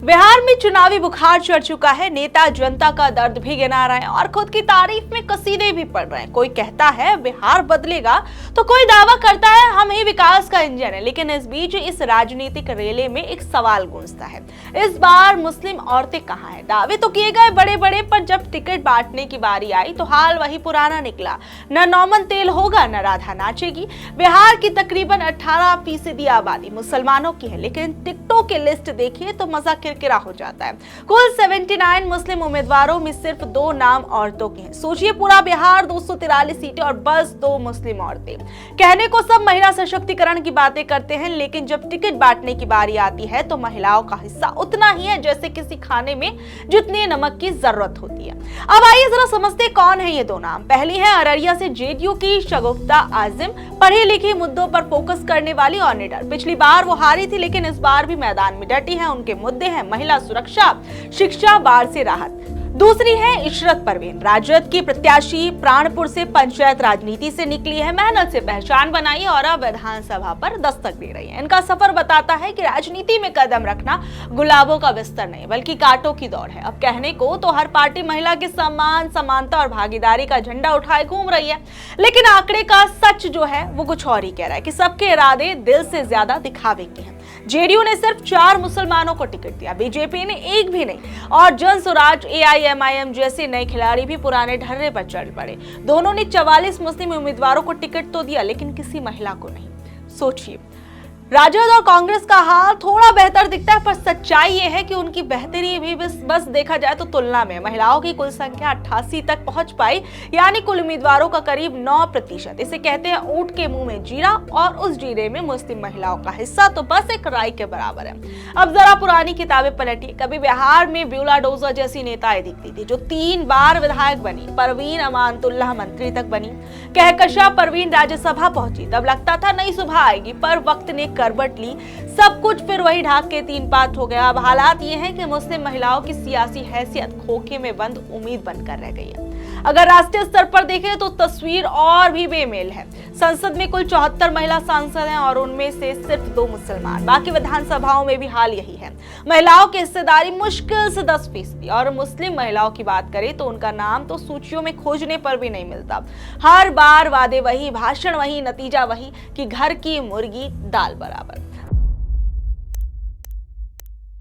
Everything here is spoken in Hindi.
बिहार में चुनावी बुखार चढ़ चुका है। नेता जनता का दर्द भी गिना रहे हैं और खुद की तारीफ में कसीदे भी पढ़ रहे हैं। कोई कहता है बिहार बदलेगा तो कोई दावा करता है हम ही विकास का इंजन है। लेकिन इस बीच इस राजनीतिक रेले में एक सवाल गूंजता है, इस बार मुस्लिम औरतें कहाँ हैं? दावे तो किए गए बड़े बड़े, पर जब टिकट बांटने की बारी आई तो हाल वही पुराना निकला। न नौमन तेल होगा न राधा नाचेगी। बिहार की तकरीबन 18% आबादी मुसलमानों की है, लेकिन टिकटों की लिस्ट देखिए तो मजा किरकिरा हो जाता है। कुल 79 मुस्लिम उम्मीदवारों में सिर्फ 2 नाम औरतों के हैं। सोचिए, पूरा बिहार 243 सीटें और बस 2 मुस्लिम औरतें। कहने को सब महिला सशक्तिकरण की बातें करते हैं, लेकिन जब टिकट बांटने की बारी आती है तो महिलाओं का हिस्सा उतना ही है जैसे किसी खाने में जितनी नमक की जरूरत होती है। अब आइए जरा समझते कौन है ये 2 नाम। पहली है अररिया से जेडीयू की शगुफ्ता आजिम, पढ़ी लिखी, मुद्दों पर फोकस करने वाली और निडर। पिछली बार वो हारी थी, लेकिन इस बार भी मैदान में डटी है। उनके मुद्दे हैं महिला सुरक्षा, शिक्षा, बाढ़ से राहत। दूसरी है इशरत परवीन, राजद की प्रत्याशी, प्राणपुर से पंचायत राजनीति से निकली है, मेहनत से पहचान बनाई और अब विधानसभा पर दस्तक दे रही है। इनका सफर बताता है कि राजनीति में कदम रखना गुलाबों का बिस्तर नहीं बल्कि कांटों की दौड़ है। अब कहने को तो हर पार्टी महिला के सम्मान, समानता और भागीदारी का झंडा उठाए घूम रही है, लेकिन आंकड़े का सच जो है वो कुछ और ही कह रहा है कि सबके इरादे दिल से ज्यादा दिखावे के हैं। जेडीयू ने सिर्फ 4 मुसलमानों को टिकट दिया, बीजेपी ने एक भी नहीं, और जन स्वराज, एआईएमआईएम जैसे नए खिलाड़ी भी पुराने ढर्रे पर चढ़ पड़े। दोनों ने 44 मुस्लिम उम्मीदवारों को टिकट तो दिया, लेकिन किसी महिला को नहीं। सोचिए, राजद और कांग्रेस का हाल थोड़ा बेहतर दिखता है, पर सच्चाई ये है कि उनकी बेहतरी भी बस देखा जाए तो तुलना में महिलाओं की कुल संख्या 88 तक पहुंच पाई, यानी कुल उम्मीदवारों का करीब 9%। इसे कहते हैं ऊंट के मुंह में जीरा, और उस जीरे में मुस्लिम महिलाओं का हिस्सा तो बस एक राई के बराबर है। अब जरा पुरानी किताबें पलटिए। कभी बिहार में ब्यूला डोजा जैसी नेताएं दिखती थी जो 3 बार विधायक बनी, परवीन अमानतुल्लाह मंत्री तक बनी, कहकशा परवीन राज्यसभा पहुंची। तब लगता था नई सुबह आएगी, पर वक्त ने करवट ली, सब कुछ फिर वही ढाक के 3 पात हो गया। अब हालात ये हैं कि मुस्लिम महिलाओं की सियासी हैसियत खोखे में बंद उम्मीद बनकर रह गई है। अगर राष्ट्रीय स्तर पर देखें तो तस्वीर और भी बेमेल है। संसद में कुल 74 महिला सांसद हैं और उनमें से सिर्फ 2 मुसलमान। बाकी विधानसभाओं में भी हाल यही है। महिलाओं की हिस्सेदारी मुश्किल से 10%, और मुस्लिम महिलाओं की बात करें तो उनका नाम तो सूचियों में खोजने पर भी नहीं मिलता। हर बार वादे वही, भाषण वही, नतीजा वही कि घर की मुर्गी दाल बराबर।